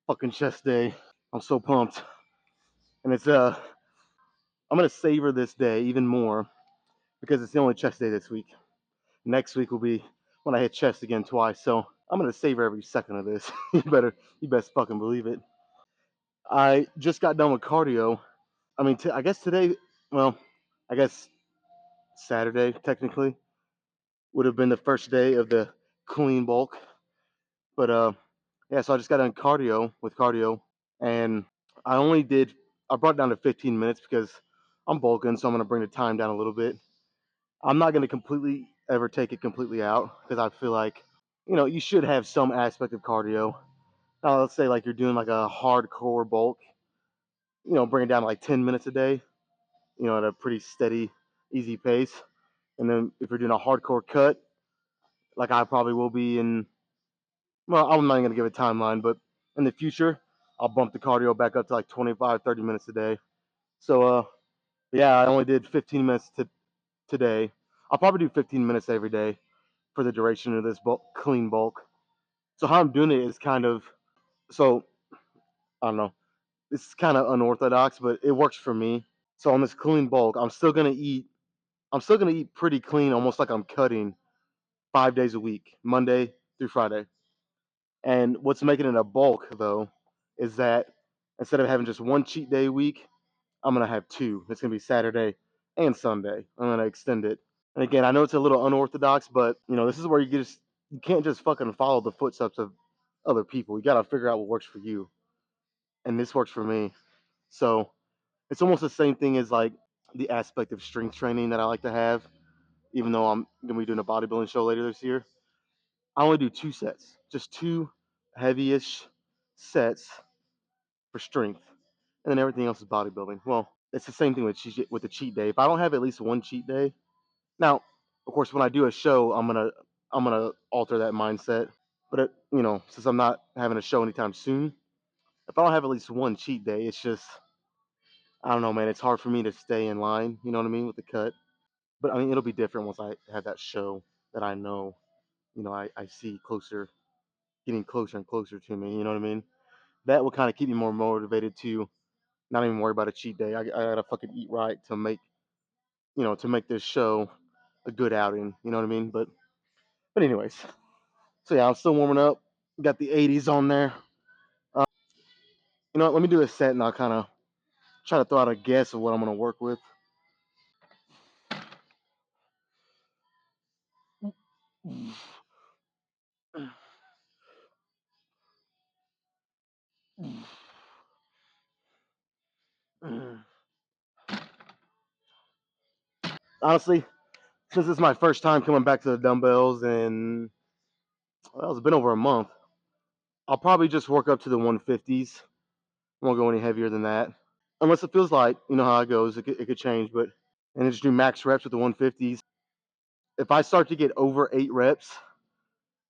fucking chest day. I'm so pumped. And I'm gonna savor this day even more because it's the only chest day this week. Next week will be when I hit chest again twice. So I'm gonna savor every second of this. You best fucking believe it. I just got done with cardio. I mean, I guess today, well, I guess Saturday technically would have been the first day of the clean bulk. But yeah, so I just got done cardio, and I only did I brought it down to 15 minutes because I'm bulking, so I'm gonna bring the time down a little bit. I'm not gonna completely ever take it completely out because I feel like you should have some aspect of cardio. Now let's say like you're doing like a hardcore bulk, bring it down to like 10 minutes a day, at a pretty steady, easy pace. And then if you're doing a hardcore cut, like I probably will be well, I'm not even going to give a timeline, but in the future, I'll bump the cardio back up to like 25, 30 minutes a day. So, yeah, I only did 15 minutes today. I'll probably do 15 minutes every day for the duration of this clean bulk. So how I'm doing it is so I don't know, this is kind of unorthodox, but it works for me. So on this clean bulk, I'm still gonna eat pretty clean, almost like I'm cutting 5 days a week, Monday through Friday. And what's making it a bulk though is that instead of having just one cheat day a week, I'm gonna have two. It's gonna be Saturday and Sunday. I'm gonna extend it. And again, I know it's a little unorthodox, but this is where you can't just fucking follow the footsteps of other people. You gotta figure out what works for you. And this works for me. So it's almost the same thing as like the aspect of strength training that I like to have, even though I'm gonna be doing a bodybuilding show later this year. I only do two sets, just two heavy-ish sets for strength, and then everything else is bodybuilding. Well, it's the same thing with the cheat day. If I don't have at least one cheat day, now, of course, when I do a show, I'm gonna alter that mindset. But since I'm not having a show anytime soon, if I don't have at least one cheat day, it's just I don't know, man. It's hard for me to stay in line. You know what I mean with the cut. But I mean, it'll be different once I have that show that I know. I see getting closer and closer to me. You know what I mean? That will kind of keep me more motivated to not even worry about a cheat day. I gotta fucking eat right to make this show a good outing. You know what I mean? But anyways, so yeah, I'm still warming up. Got the 80s on there. You know what? Let me do a set and I'll kind of try to throw out a guess of what I'm gonna work with. Honestly, since it's my first time coming back to the dumbbells and well, it's been over a month, I'll probably just work up to the 150s. Won't go any heavier than that, unless it feels like how it goes. It could change, but and just do max reps with the 150s. If I start to get over 8 reps,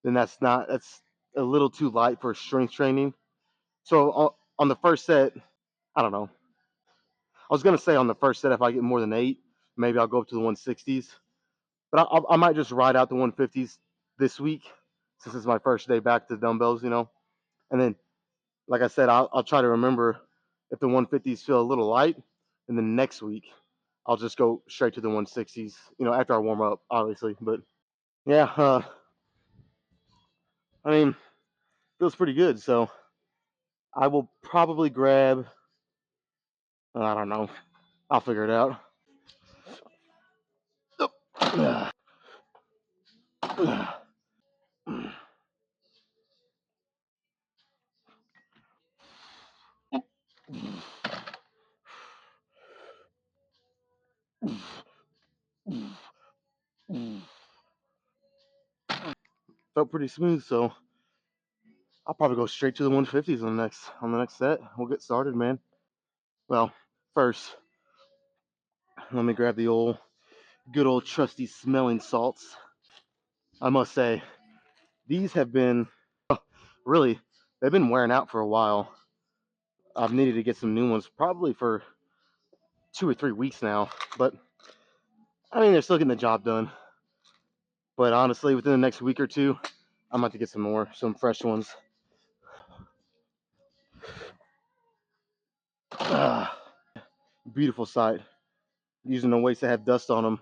then that's a little too light for strength training. So on the first set, I don't know. I was gonna say on the first set if I get more than 8, maybe I'll go up to the 160s. But I might just ride out the 150s this week since it's my first day back to dumbbells, And then, like I said, I'll try to remember if the 150s feel a little light, and then next week I'll just go straight to the 160s, after I warm up, obviously. But yeah, I mean, feels pretty good. So I will probably grab, I don't know, I'll figure it out. Felt pretty smooth, so I'll probably go straight to the 150s on the next set. We'll get started, man. Well, first, let me grab the good old trusty smelling salts. I must say, these have been really they've been wearing out for a while. I've needed to get some new ones probably for 2 or 3 weeks now, but I mean they're still getting the job done. But honestly, within the next week or two, I'm about to get some fresh ones. Beautiful sight. Using the weights that have dust on them.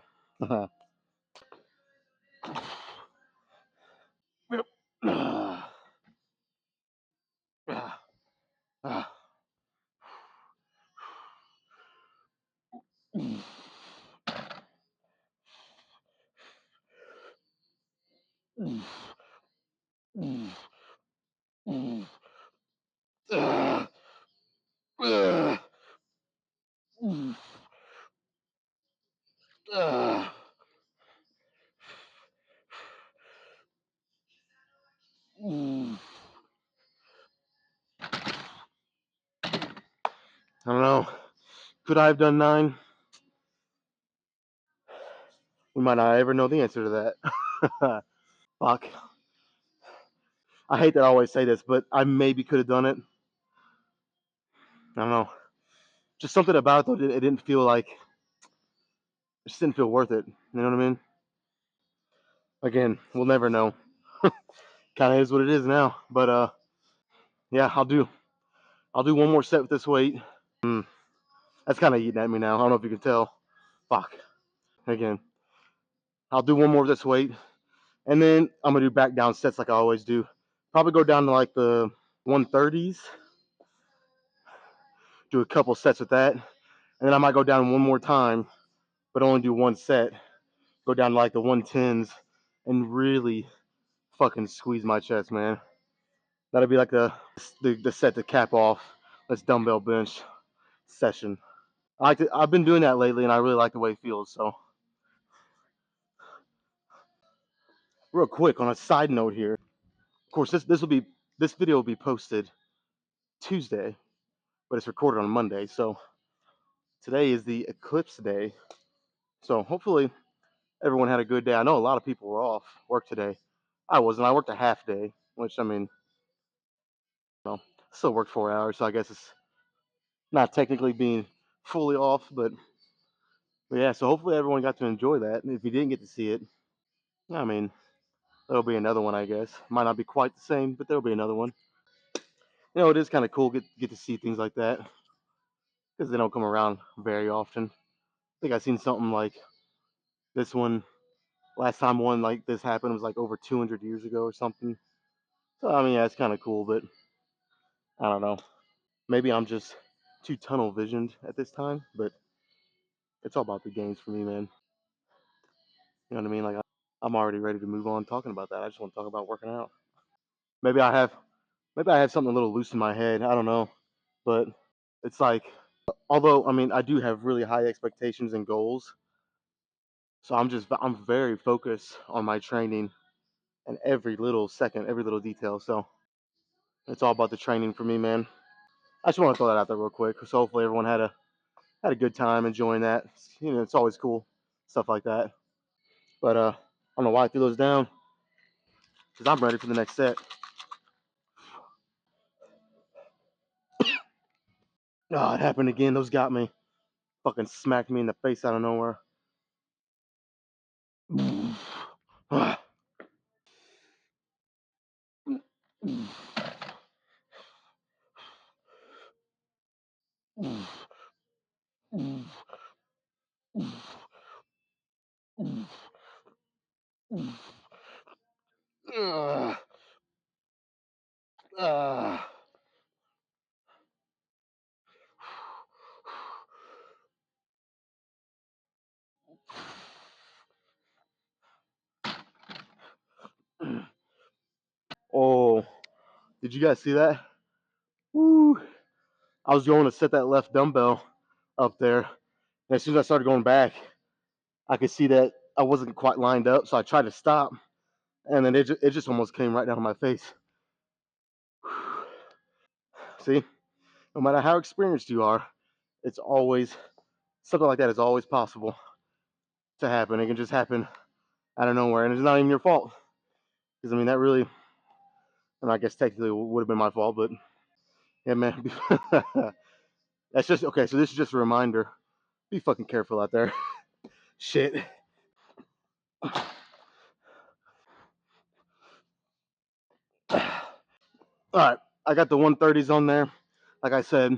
I don't know. Could I have done 9? We might not ever know the answer to that. Fuck. I hate that I always say this, but I maybe could have done it. I don't know. Just something about it though. It didn't feel like. It just didn't feel worth it. You know what I mean? Again, we'll never know. Kind of is what it is now. But yeah, I'll do one more set with this weight. That's kind of eating at me now. I don't know if you can tell. Fuck. Again, I'll do one more of this weight, and then I'm gonna do back down sets like I always do. Probably go down to like the 130s. Do a couple sets with that, and then I might go down one more time, but only do one set. Go down to like the 110s, and really fucking squeeze my chest, man. That'll be like the set to cap off this dumbbell bench session. I've been doing that lately, and I really like the way it feels. So, real quick on a side note here. Of course, this video will be posted Tuesday, but it's recorded on Monday. So today is the eclipse day. So hopefully everyone had a good day. I know a lot of people were off work today. I wasn't. I worked a half day, which I mean, well, still worked 4 hours. So I guess it's not technically being fully off, but yeah. So hopefully everyone got to enjoy that. And if you didn't get to see it, I mean, there'll be another one, I guess. Might not be quite the same, but there'll be another one. It is kind of cool get to see things like that because they don't come around very often. I think I seen something like this one last time one like this happened was like over 200 years ago or something. So I mean, yeah, it's kind of cool, but I don't know. Maybe I'm just too tunnel visioned at this time, but it's all about the gains for me, man. You know what I mean? Like I'm already ready to move on talking about that. I just want to talk about working out. Maybe I have maybe I have something a little loose in my head. I don't know, but it's like although I mean I do have really high expectations and goals, so I'm very focused on my training and every little second, every little detail. So it's all about the training for me, man. I just want to throw that out there real quick. So hopefully everyone had a good time enjoying that. It's always cool stuff like that. But I don't know why I threw those down because I'm ready for the next set. Oh, it happened again. Those got me. Fucking smacked me in the face out of nowhere. Oh, did you guys see that? Woo. I was going to set that left dumbbell up there. And as soon as I started going back, I could see that I wasn't quite lined up. So I tried to stop. And then it just almost came right down on my face. See, no matter how experienced you are, it's always something like that is always possible to happen. It can just happen out of nowhere, and it's not even your fault. Because I mean, that really, and I guess technically would have been my fault, but yeah, man. That's just okay. So this is just a reminder: be fucking careful out there. Shit. All right, I got the 130s on there. Like I said,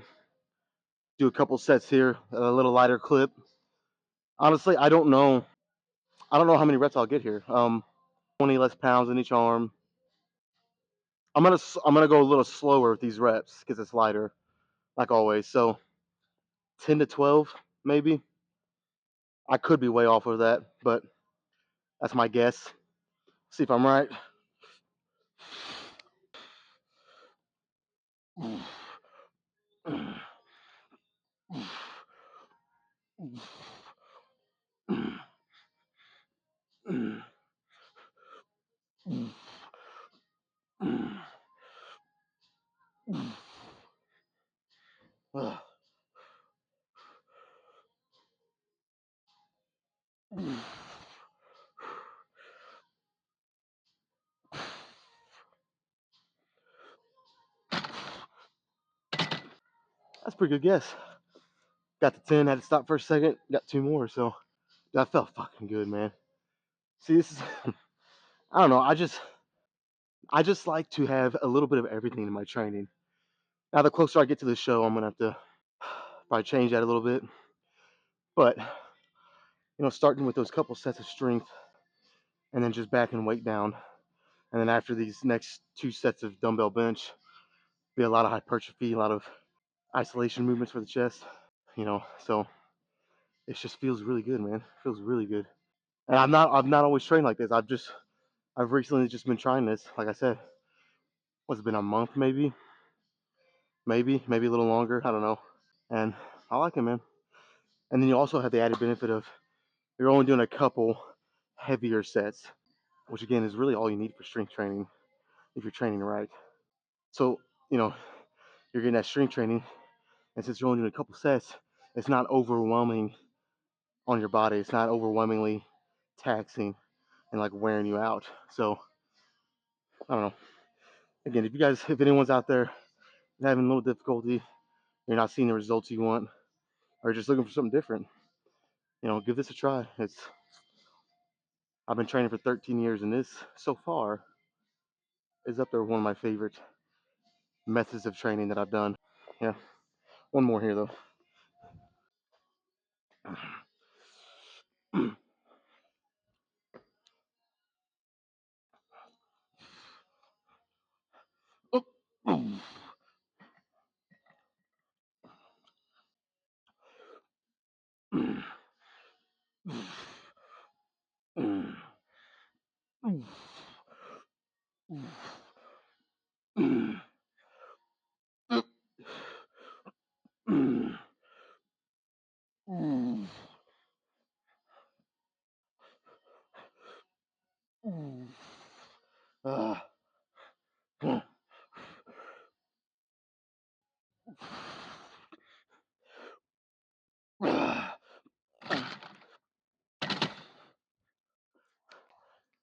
Do a couple sets here, a little lighter clip. Honestly, I don't know. I don't know how many reps I'll get here. 20 less pounds in each arm. I'm gonna go a little slower with these reps because it's lighter, like always. So 10 to 12, maybe. I could be way off of that, but that's my guess. See if I'm right. That's a pretty good guess. Got to 10, had to stop for a second, got 2 more, so that felt fucking good, man. See, this is, I don't know, I just like to have a little bit of everything in my training. Now, the closer I get to the show, I'm gonna have to probably change that a little bit. But, starting with those couple sets of strength and then just backing weight down. And then after these next 2 sets of dumbbell bench, be a lot of hypertrophy, a lot of isolation movements for the chest, so it just feels really good, man. It feels really good. And I've not always trained like this. I've recently just been trying this. Like I said, what's it been, a month maybe a little longer. I don't know. And I like it, man. And then you also have the added benefit of you're only doing a couple heavier sets, which again is really all you need for strength training if you're training right. So, you're getting that strength training, and since you're only doing a couple sets, it's not overwhelming on your body. It's not overwhelmingly taxing and like wearing you out. So, I don't know. Again, if anyone's out there having a little difficulty, you're not seeing the results you want, or just looking for something different, give this a try. I've been training for 13 years, and this so far is up there with one of my favorite methods of training that I've done. Yeah, one more here though.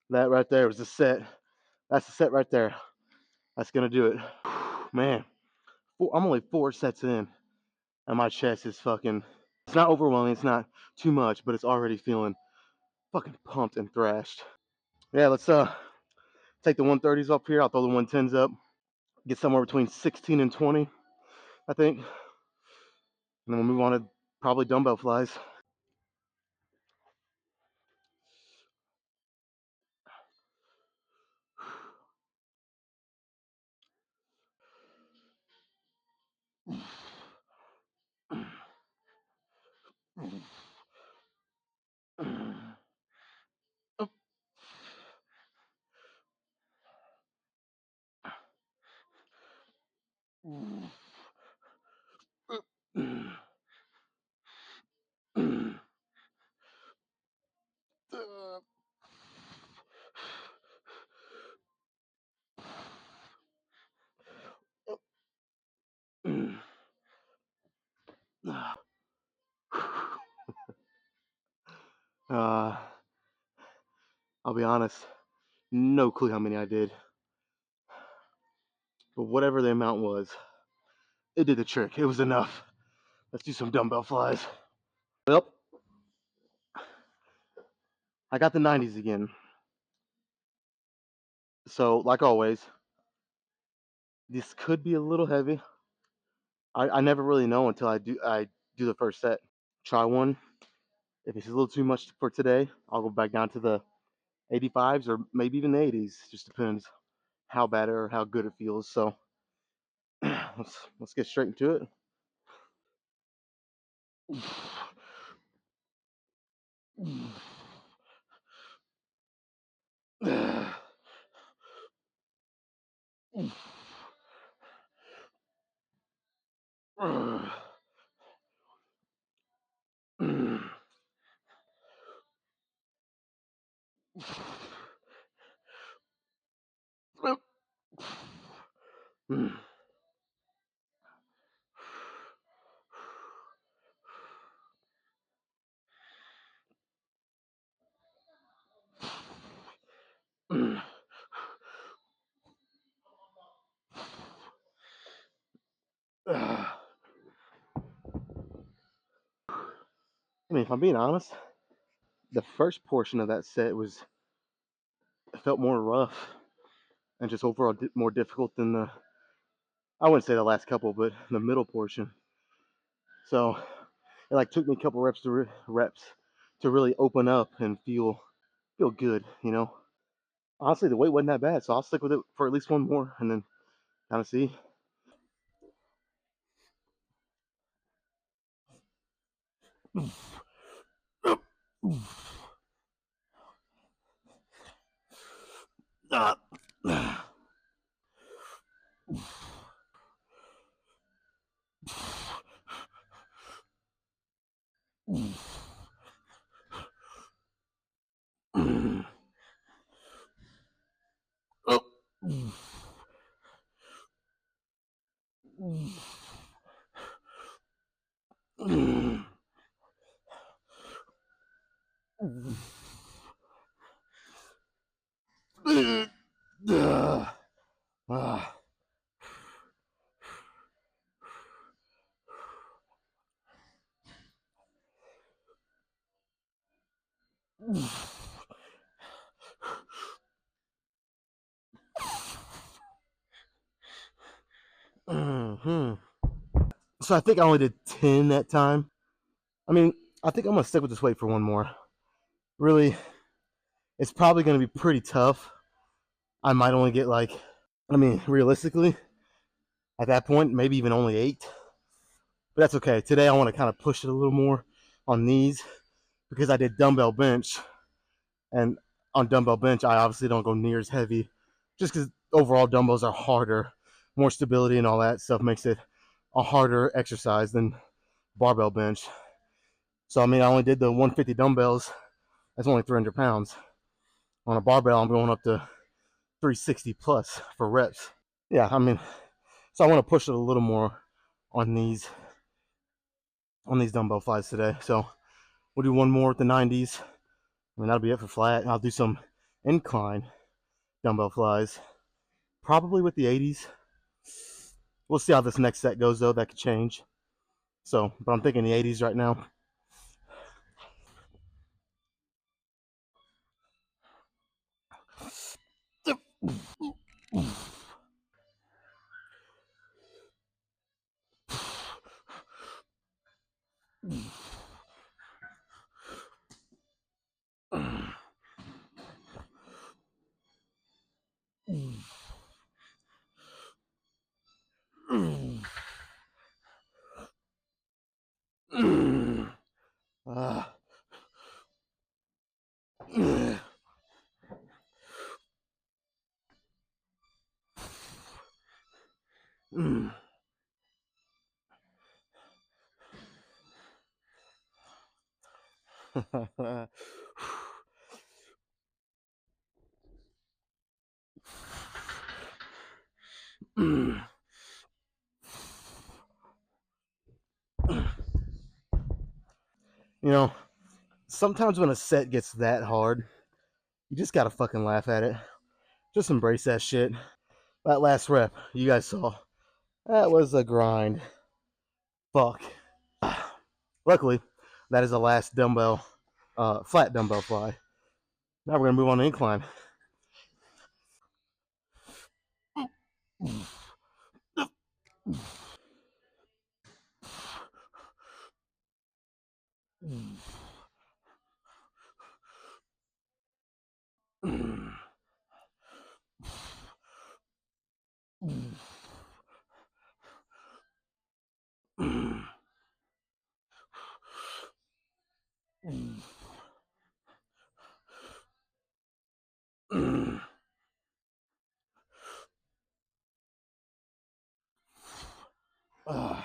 That right there was the set. That's the set right there. That's gonna do it. Man, I'm only 4 sets in, and my chest is fucking. It's not overwhelming. It's not too much, but it's already feeling fucking pumped and thrashed. Yeah, let's take the 130s up here. I'll throw the 110s up. Get somewhere between 16 and 20, I think. And then we'll move on to probably dumbbell flies. Uh, I'll be honest, no clue how many I did. But whatever the amount was, it did the trick. It was enough. Let's do some dumbbell flies. Well, I got the 90s again. So, like always, this could be a little heavy. I never really know until I do the first set. Try one. If it's a little too much for today, I'll go back down to the 85s or maybe even the 80s. Just depends how bad or how good it feels. So let's get straight into it. I mean, if I'm being honest, the first portion of that set was felt more rough and just overall more difficult than the, I wouldn't say the last couple, but the middle portion. So it like took me a couple reps to really open up and feel good, you know. Honestly, the weight wasn't that bad, so I'll stick with it for at least one more and then kind of see. So I think I only did 10 that time. I mean, I think I'm gonna stick with this weight for one more. Really, it's probably gonna be pretty tough. I might only get like, I mean, realistically, at that point, maybe even only 8. But that's okay. Today I want to kind of push it a little more on these because I did dumbbell bench, and on dumbbell bench I obviously don't go near as heavy, just because overall dumbbells are harder, more stability and all that stuff makes it a harder exercise than barbell bench. So I mean, I only did the 150 dumbbells. That's only 300 pounds. On a barbell, I'm going up to 360 plus for reps. Yeah, I mean, so I want to push it a little more on these dumbbell flies today. So we'll do one more with the 90s. I mean, that'll be it for flat. I'll do some incline dumbbell flies, probably with the 80s. We'll see how this next set goes, though. That could change. So, but I'm thinking the 80s right now. You know, sometimes when a set gets that hard, you just gotta fucking laugh at it. Just embrace that shit. That last rep, you guys saw. That was a grind. Fuck. Luckily, that is the last dumbbell, flat dumbbell fly. Now we're gonna move on to incline. Uh,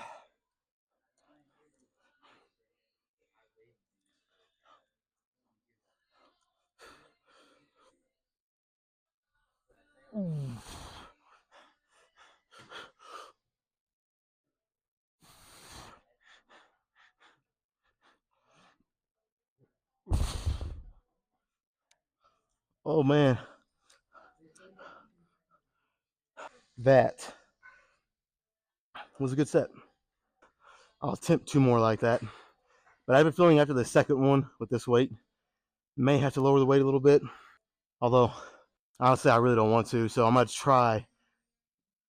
oh man, that was a good set. I'll attempt two more like that. But I have a feeling after the second one with this weight, may have to lower the weight a little bit. Although, honestly, I really don't want to. So I'm going to try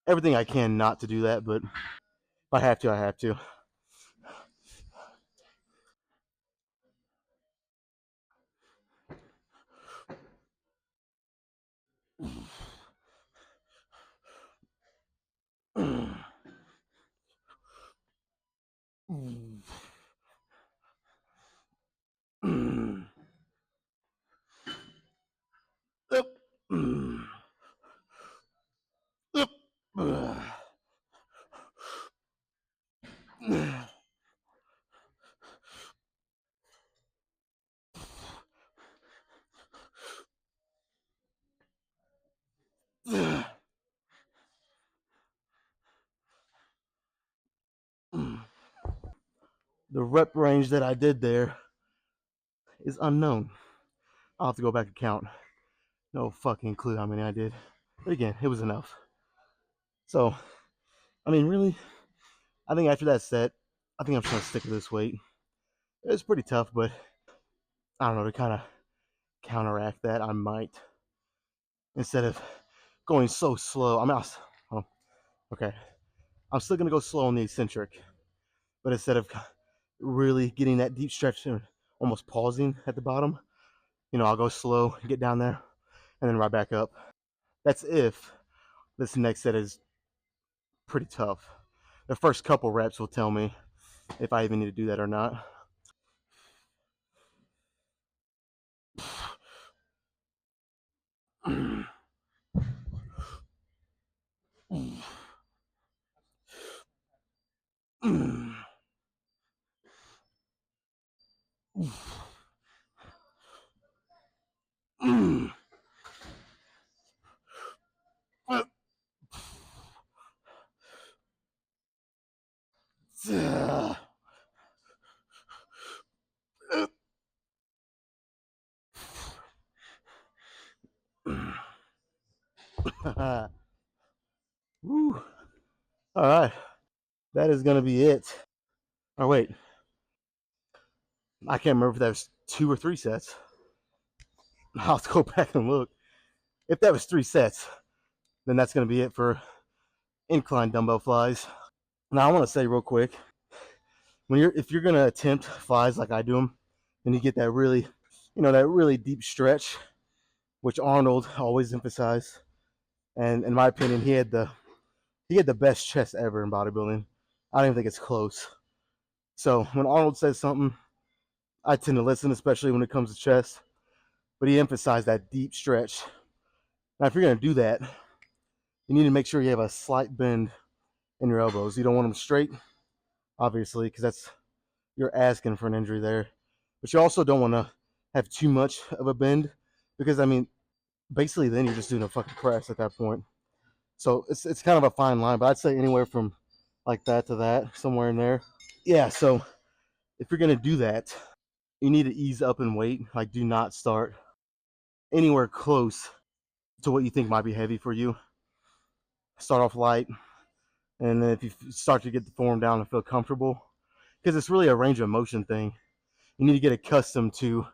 everything I can not to do that. But if I have to, I have to. The rep range that I did there is unknown. I'll have to go back and count. No fucking clue how many I did. But again, it was enough. So, I mean, really, I think after that set, I think I'm just going to stick with this weight. It was pretty tough, but I don't know, to kind of counteract that, I might, instead of going so slow. I mean, oh, okay. I'm still going to go slow on the eccentric, but instead of really getting that deep stretch and almost pausing at the bottom, I'll go slow, get down there, and then right back up. That's if this next set is pretty tough. The first couple reps will tell me if I even need to do that or not. Woo. All right. That is going to be it. Oh, wait. I can't remember if that was 2 or 3 sets. I'll have to go back and look. If that was 3 sets, then that's going to be it for incline dumbbell flies. Now, I want to say real quick, if you're going to attempt flies like I do them, and you get that really deep stretch, which Arnold always emphasized, and in my opinion, he had the best chest ever in bodybuilding. I don't even think it's close. So when Arnold says something, I tend to listen, especially when it comes to chest. But he emphasized that deep stretch. Now, if you're going to do that, you need to make sure you have a slight bend in your elbows. You don't want them straight, obviously, because you're asking for an injury there. But you also don't want to have too much of a bend, because I mean, basically, then you're just doing a fucking press at that point. So it's kind of a fine line, but I'd say anywhere from like that to that, somewhere in there. Yeah. So if you're gonna do that, you need to ease up in weight. Like, do not start anywhere close to what you think might be heavy for you. Start off light, and then if you start to get the form down and feel comfortable, because it's really a range of motion thing, you need to get accustomed to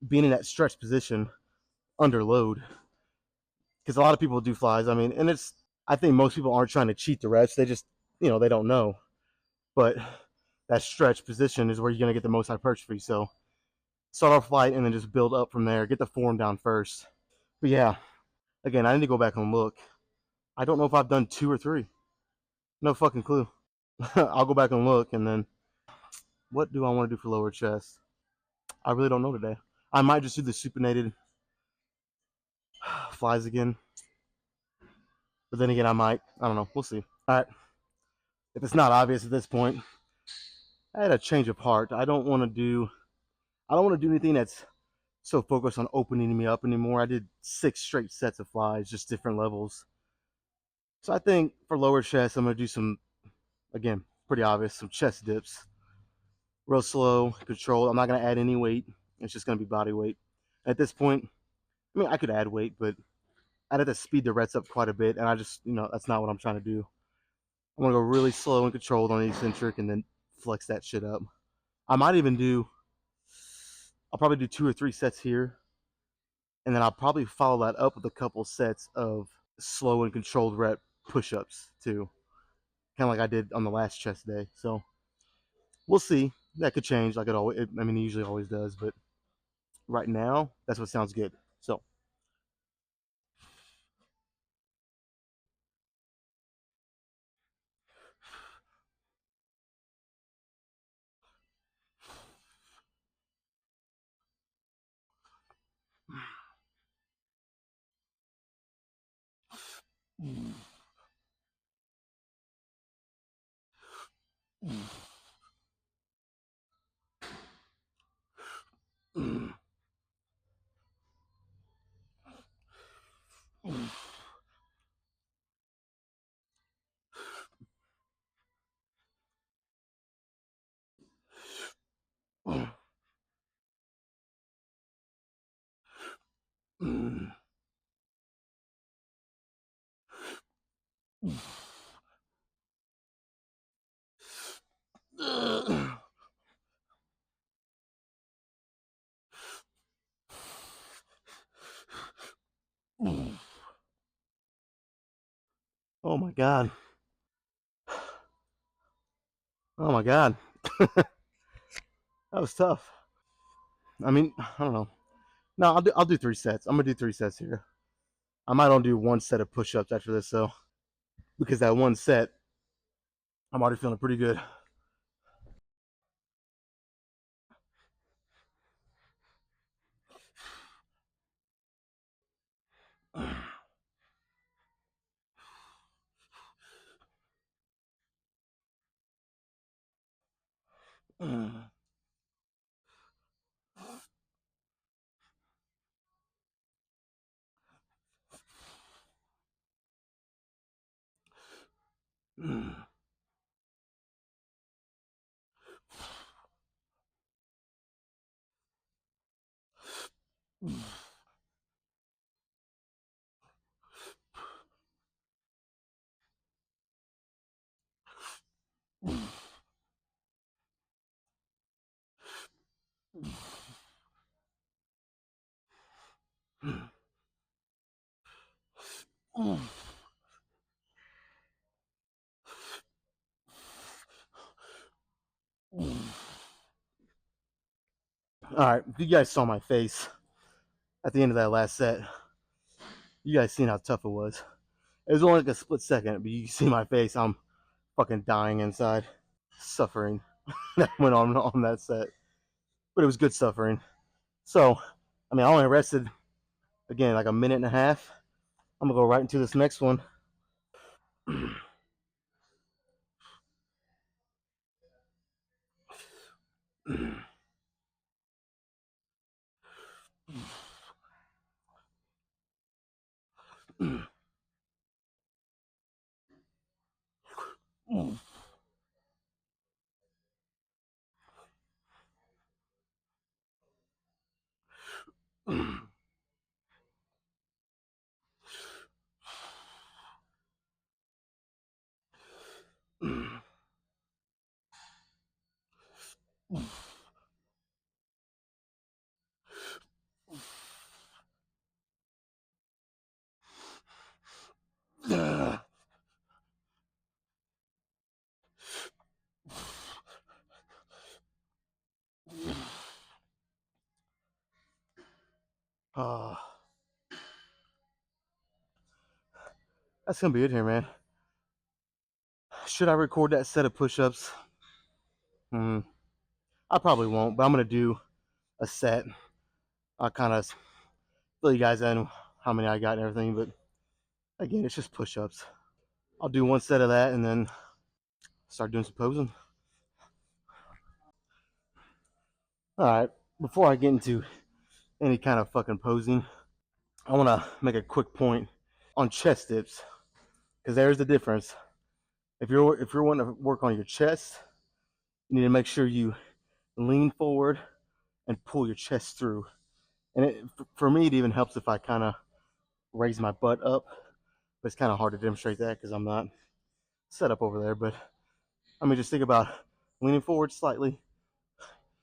being in that stretch position under load. Because a lot of people do flies. I mean, and I think most people aren't trying to cheat the reps. They just, they don't know. But that stretch position is where you're going to get the most hypertrophy. So start off light and then just build up from there. Get the form down first. But yeah, again, I need to go back and look. I don't know if I've done 2 or 3. No fucking clue. I'll go back and look, and then what do I want to do for lower chest? I really don't know today. I might just do the supinated flies again. But then again, I might. I don't know. We'll see. All right. if it's not obvious at this point, I had a change of heart. I don't want to do anything that's so focused on opening me up anymore. I did 6 straight sets of flies, just different levels. So I think for lower chest, I'm gonna do some, again, pretty obvious, some chest dips, real slow, controlled. I'm not gonna add any weight. It's just gonna be body weight. At this point, I mean, I could add weight, but I'd have to speed the reps up quite a bit, and I just, that's not what I'm trying to do. I'm gonna go really slow and controlled on the eccentric, and then flex that shit up. I might even do. I'll probably do 2 or 3 sets here, and then I'll probably follow that up with a couple sets of slow and controlled rep push-ups too, kind of like I did on the last chest day. So we'll see. That could change, like it always. I mean, it usually always does, but right now, that's what sounds good. So. Oh my god. Oh my god. That was tough. I mean, I don't know. No, I'll do 3 sets. I'm gonna do 3 sets here. I might only do 1 set of push-ups after this though, because that 1 set, I'm already feeling pretty good. All right, you guys saw my face at the end of that last set. You guys seen how tough it was. It was only like a split second, but you see my face. I'm fucking dying inside, suffering. That went on that set, but it was good suffering. So, I mean, I only rested again like a minute and a half. I'm gonna go right into this next one. Oh, that's gonna be it here, man. Should I record that set of push-ups? Hmm. I probably won't, but I'm gonna do a set. I'll kind of fill you guys in how many I got and everything, but again, it's just push-ups. I'll do 1 set of that and then Start doing some posing. All right, before I get into any kind of fucking posing, I want to make a quick point on chest dips because there's the difference. If you're wanting to work on your chest, you need to make sure you lean forward and pull your chest through. And for me, it even helps if I kind of raise my butt up. But it's kind of hard to demonstrate that because I'm not set up over there. But I mean, just think about leaning forward slightly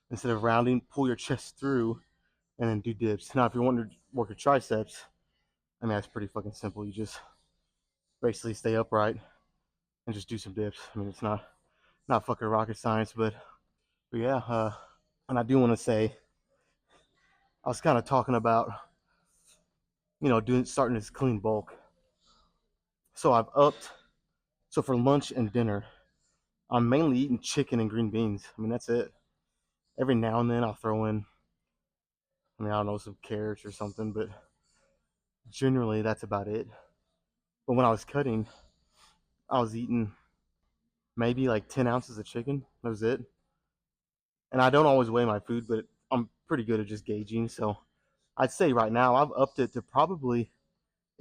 instead of rounding. Pull your chest through and then do dips. Now, if you're wanting to work your triceps, I mean, that's pretty fucking simple. You just basically stay upright and just do some dips. I mean, it's not fucking rocket science, but yeah. And I do want to say, I was kind of talking about, doing starting this clean bulk. So I've upped. So for lunch and dinner, I'm mainly eating chicken and green beans. I mean, that's it. Every now and then I'll throw in, I mean, I don't know, some carrots or something, but generally that's about it. But when I was cutting, I was eating maybe like 10 ounces of chicken. That was it. And I don't always weigh my food, but I'm pretty good at just gauging. So I'd say right now I've upped it to probably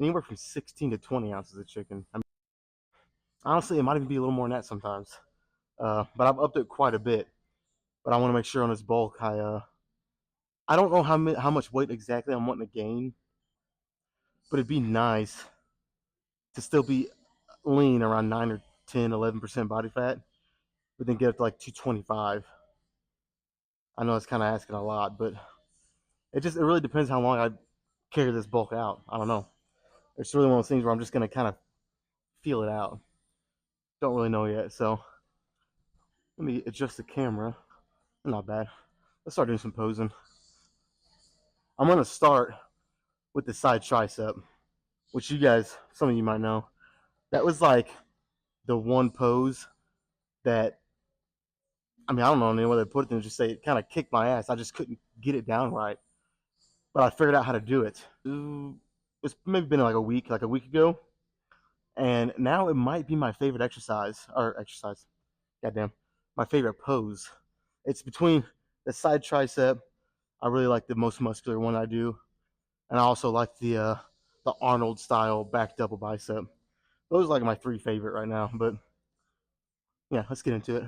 anywhere from 16 to 20 ounces of chicken. I mean, honestly, it might even be a little more than that sometimes. But I've upped it quite a bit. But I want to make sure on this bulk, I don't know how much weight exactly I'm wanting to gain, but it'd be nice to still be lean around 9 or 10, 11% body fat, but then get up to like 225. I know it's kind of asking a lot, but it really depends how long I carry this bulk out. I don't know. It's really one of those things where I'm just gonna kind of feel it out. Don't really know yet. So let me adjust the camera. Not bad. Let's start doing some posing. I'm gonna start with the side tricep, which some of you might know. That was like the one pose that, I mean, I don't know any way to put it than just say it kind of kicked my ass. I just couldn't get it down right, but I figured out how to do it. It's maybe been like a week ago, and now it might be my favorite exercise. Goddamn, my favorite pose. It's between the side tricep. I really like the most muscular one I do, and I also like the Arnold style back double bicep. Those are like my three favorite right now. But yeah, let's get into it.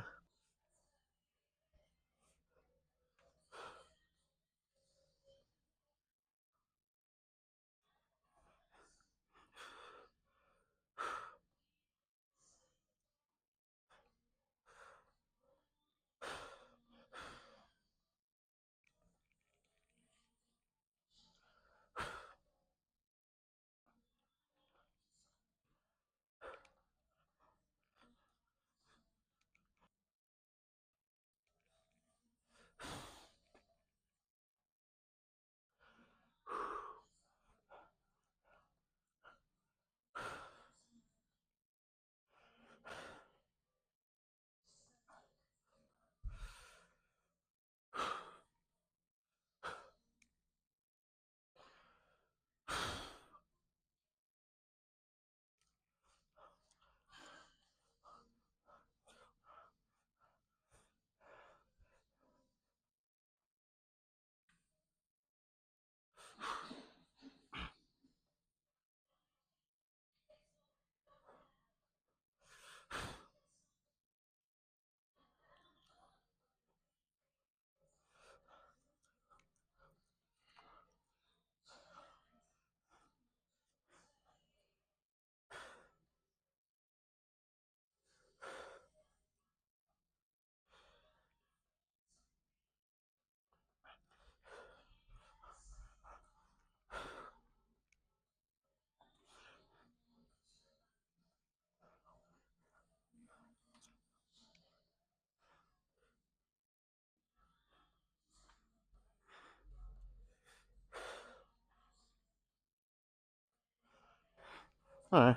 All right,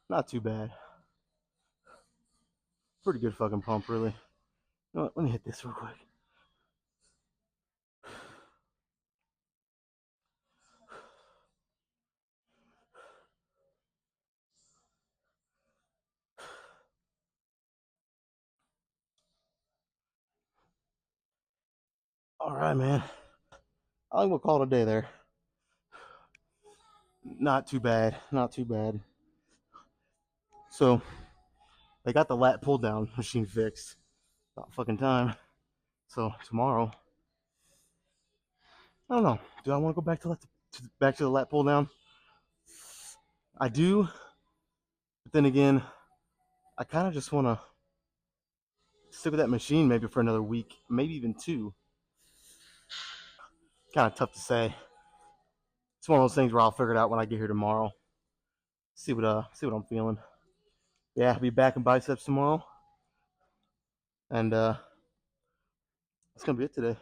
not too bad. Pretty good fucking pump, really. You know what? Let me hit this real quick. All right, man. I think we'll call it a day there. Not too bad. Not too bad. So they got the lat pull down machine fixed. About fucking time. So tomorrow, I don't know. Do I want to go back to the lat pull down? I do, but then again, I kind of just want to stick with that machine maybe for another week, maybe even two. Kind of tough to say. It's one of those things where I'll figure it out when I get here tomorrow. See what I'm feeling. Yeah, I'll be back in biceps tomorrow, and that's gonna be it today.